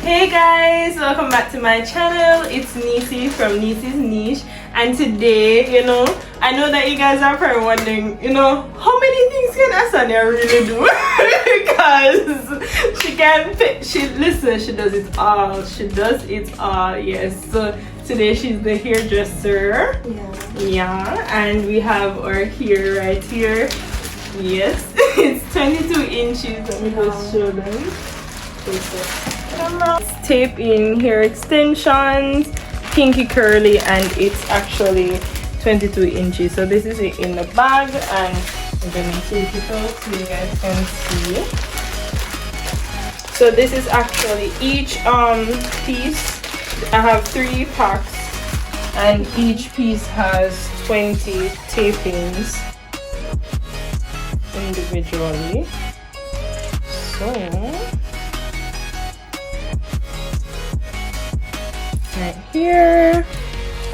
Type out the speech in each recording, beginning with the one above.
Hey guys, welcome back to my channel. It's Nisi from Nisi's Niche, and today, I know that you guys are probably wondering, how many things can Asanya really do? Because she can pick, she does it all. She does it all, yes. So today she's the hairdresser. Yeah, and we have our hair right here. Yes, it's 22 inches. Let me just show them. Tape in hair extensions, kinky curly, and it's actually 22 inches. So this is it in the bag, and I'm gonna take it out so you guys can see. So this is actually each piece. I have 3 packs, and each piece has 20 tapings individually. So right here,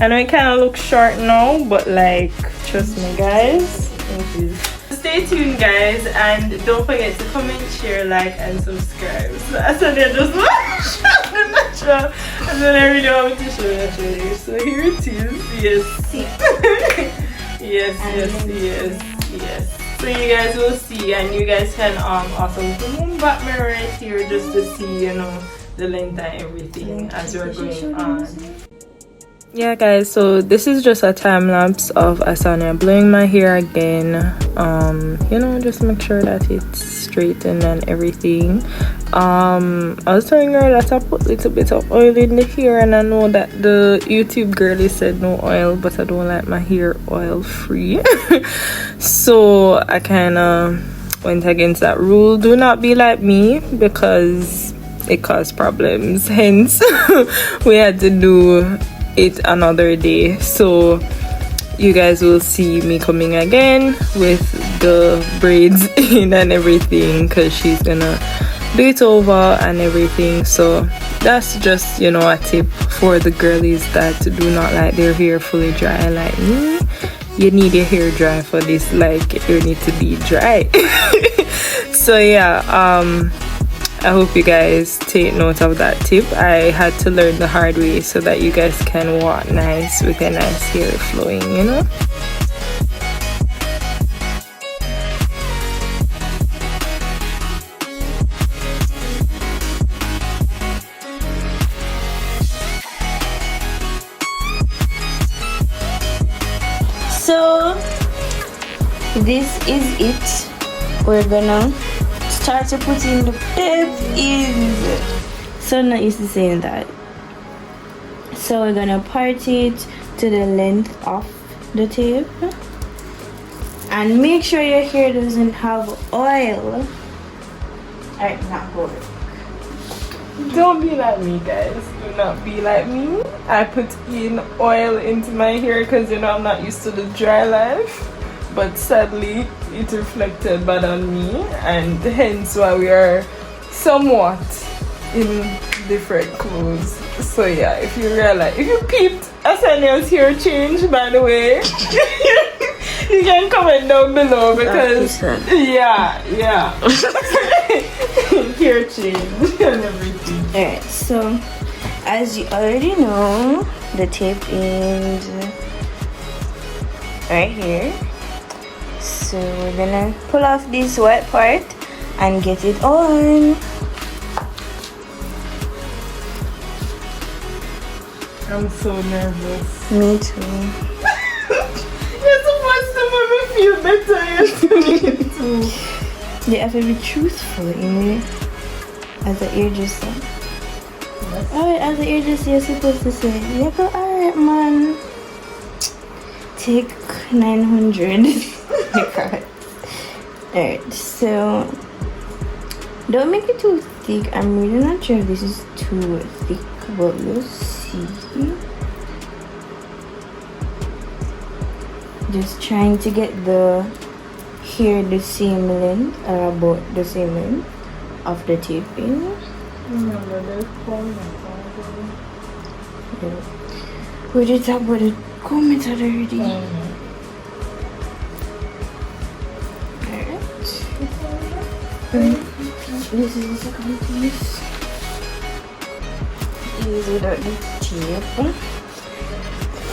I know it kind of looks short now, but like, trust me guys, stay tuned guys, and don't forget to comment, share, like, and subscribe. So I said I just natural, and then I really want to show you. So here it is. Yes. So you guys will see, and you guys can also zoom back me right here just to see, the length and everything as we're going on. Yeah guys, so this is just a time lapse of Asanya blowing my hair again. Just make sure that it's straightened and everything. I was telling her that I put a little bit of oil in the hair, and I know that the YouTube girlie said no oil, but I don't like my hair oil free. So I kind of went against that rule. Do not be like me, because it caused problems, hence we had to do it another day. So you guys will see me coming again with the braids in and everything, because she's gonna do it over and everything. So that's just a tip for the girlies that do not like their hair fully dry like me. You need your hair dry for this, like you need to be dry. So yeah, I hope you guys take note of that tip. I had to learn the hard way so that you guys can walk nice with a nice hair flowing, So this is it. We're gonna start to put in the tape in. So not used to saying that. So we're gonna part it to the length of the tape, and make sure your hair doesn't have oil. Alright, not good. Don't be like me guys, do not be like me. I put in oil into my hair because I'm not used to the dry life, but sadly it reflected bad on me, and hence why we are somewhat in different clothes. So yeah, if you peeped Asanya's hair change, by the way, you can comment down below, because yeah hair change and everything. Alright, so as you already know, the tape is right here. So we're gonna pull off this wet part and get it on. I'm so nervous. Me too. You're supposed to make me feel better. Me too. You have to be truthful, as an hairdresser. Alright, as an hairdresser, you're supposed to say, yeah, go alright, man. Take 900. Alright, so don't make it too thick. I'm really not sure if this is too thick, but we'll see. Just trying to get the hair the same length, or about the same length of the taping. Remember, there's phone. We did talk about the comment already. Alright. This is the second piece. is without the tape.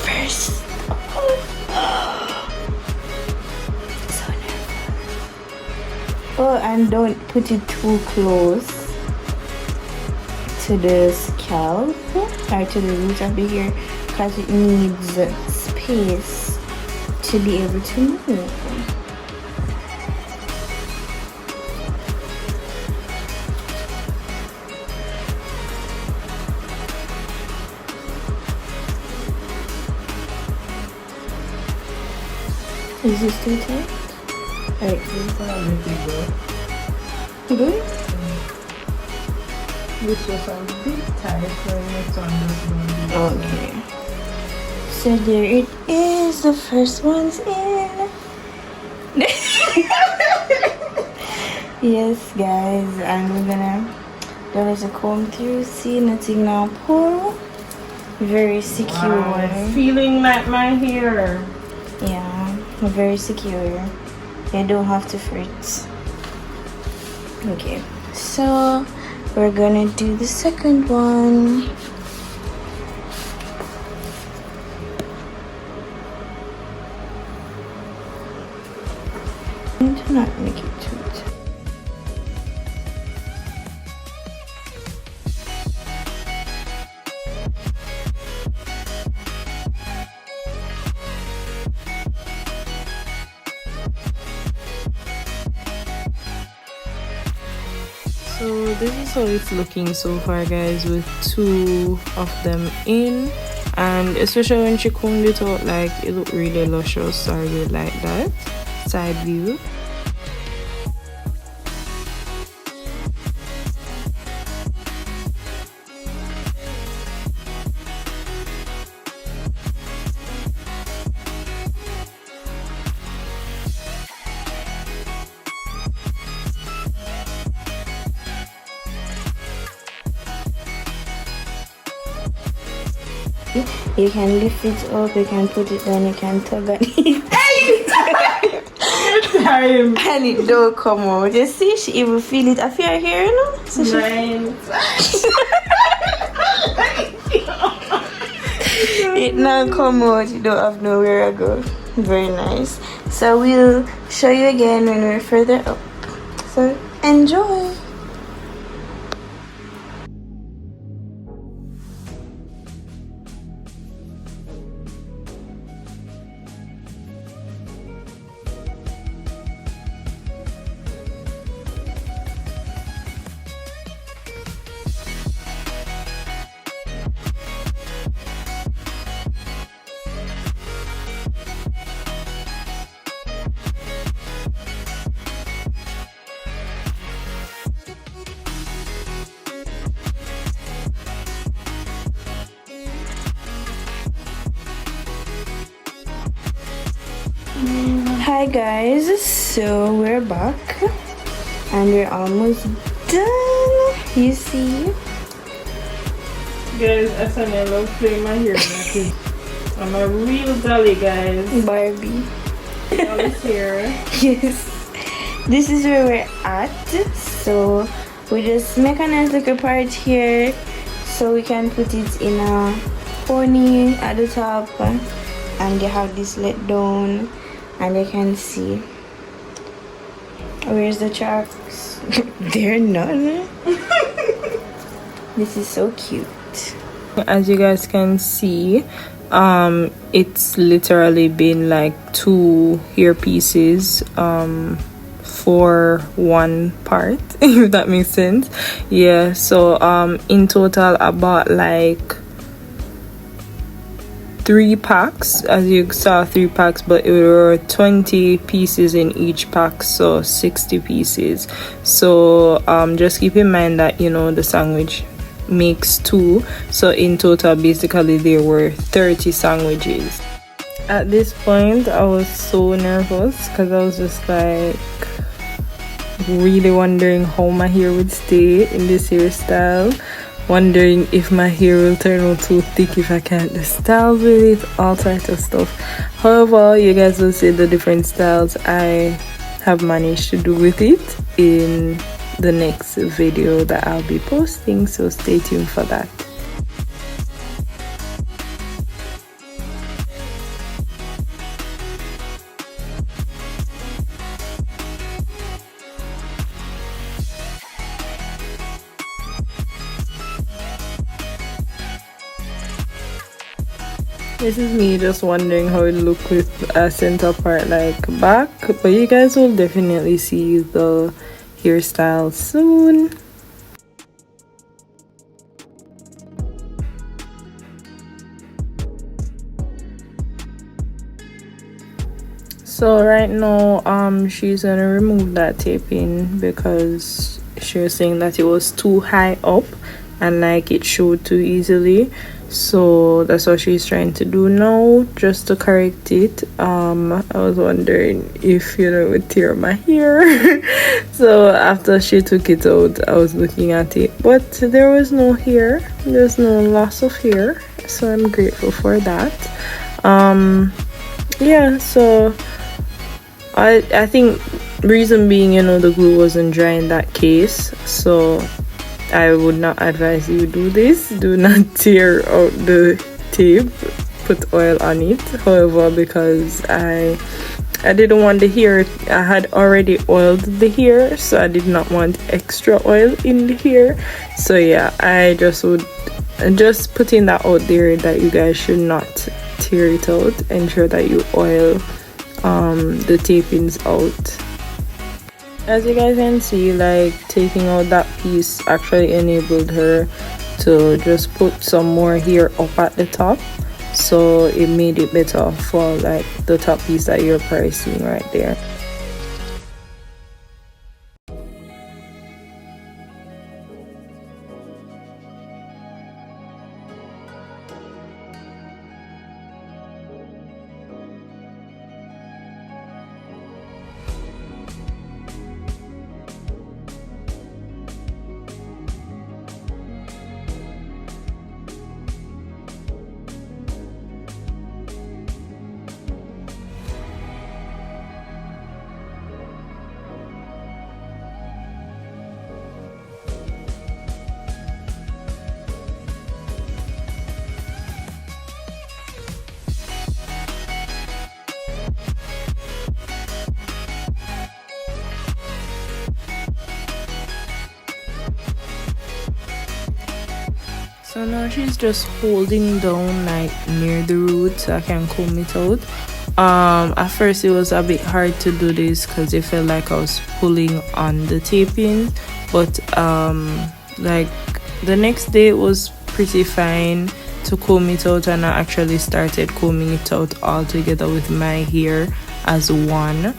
First, so nervous. Oh, and don't put it too close to the scalp or to the root of the hair, because it needs space to be able to move. Is this too tight? Alright, good? This was a bit tight for next one. Okay. So there it is. The first one's in. Yes, guys. And we're gonna let it comb through. See, nothing now pull. Very secure. Wow, it's feeling like my hair. Yeah, very secure. You don't have to fret. Okay, so we're gonna do the second one. And not make it too tight. So this is how it's looking so far, guys, with 2 of them in, and especially when she combed it out, like, it looked really luscious. I really like that side view. You can lift it up, you can put it down, you can tug on it. And it don't come out. You see, she even feel it. I feel her hair, you know? So it now come out, you don't have nowhere to go. Very nice. So we'll show you again when we're further up. So enjoy. Hi guys, so we're back and we're almost done. You see, Guys, I love playing my hair. I'm a real dolly, guys. Barbie. Dolly's hair. Yes, this is where we're at. So we just make a nice little part here so we can put it in a pony at the top, and you have this let down. And you can see, where's the tracks? They're none. This is so cute. As you guys can see, it's literally been like 2 hair pieces for one part, if that makes sense. Yeah, so in total about like 3 packs, as you saw, 3 packs, but it were 20 pieces in each pack, so 60 pieces. So just keep in mind that, you know, the sandwich makes 2, so in total basically there were 30 sandwiches. At this point I was so nervous because I was just like really wondering how my hair would stay in this hairstyle, wondering if my hair will turn out too thick if I can't do styles with it, all sorts of stuff. However, you guys will see the different styles I have managed to do with it in the next video that I'll be posting, so stay tuned for that. This is me just wondering how it look with a center part like back, but you guys will definitely see the hairstyle soon. So right now she's gonna remove that taping because she was saying that it was too high up and like it showed too easily. So that's what she's trying to do now, just to correct it. I was wondering if it would tear my hair. So after she took it out, I was looking at it, but there was no hair, there's no loss of hair, so I'm grateful for that. Yeah, so I think reason being, the glue wasn't dry in that case, so I would not advise you do this. Do not tear out the tape, put oil on it. However, because I didn't want the hair, I had already oiled the hair, so I did not want extra oil in the hair. So yeah, I just would just putting that out there that you guys should not tear it out. Ensure that you oil the tapings out. As you guys can see, like taking out that piece actually enabled her to just put some more hair up at the top, so it made it better for like the top piece that you're pricing right there. So now she's just holding down like near the root so I can comb it out. At first it was a bit hard to do this because it felt like I was pulling on the taping, but like the next day it was pretty fine to comb it out, and I actually started combing it out all together with my hair as one.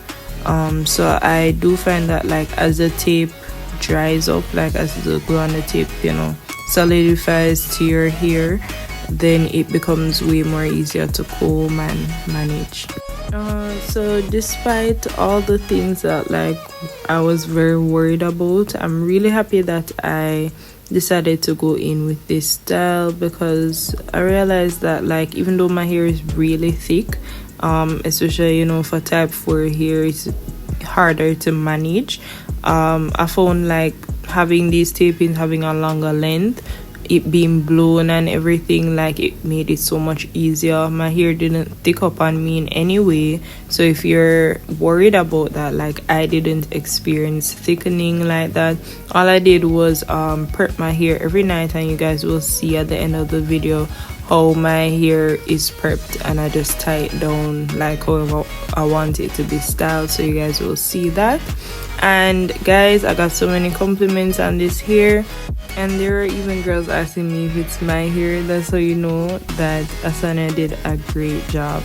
So I do find that like as the tape dries up, like as the glue on the tape solidifies to your hair, then it becomes way more easier to comb and manage. So despite all the things that like I was very worried about, I'm really happy that I decided to go in with this style, because I realized that like even though my hair is really thick, especially for type 4 hair, it's harder to manage. I found like having these tapings having a longer length, it being blown and everything, like it made it so much easier. My hair didn't thick up on me in any way, so if you're worried about that, like I didn't experience thickening like that. All I did was prep my hair every night, and you guys will see at the end of the video how my hair is prepped, and I just tie it down like however I want it to be styled, so you guys will see that. And guys, I got so many compliments on this hair, and there are even girls asking me if it's my hair. That's how you know that Asana did a great job.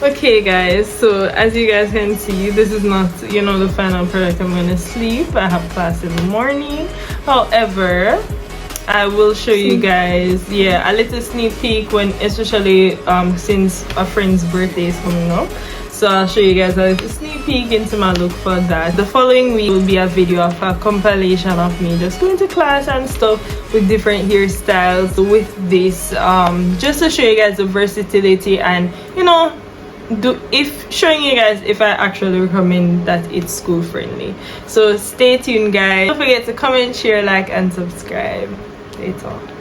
Okay guys, so as you guys can see, this is not the final product. I'm gonna sleep. I have class in the morning. However, I will show you guys a little sneak peek, when especially since a friend's birthday is coming up. So I'll show you guys a little sneak peek into my look for that. The following week will be a video of a compilation of me just going to class and stuff with different hairstyles with this, just to show you guys the versatility and showing you guys if I actually recommend that it's school friendly. So stay tuned guys. Don't forget to comment, share, like and subscribe. Later.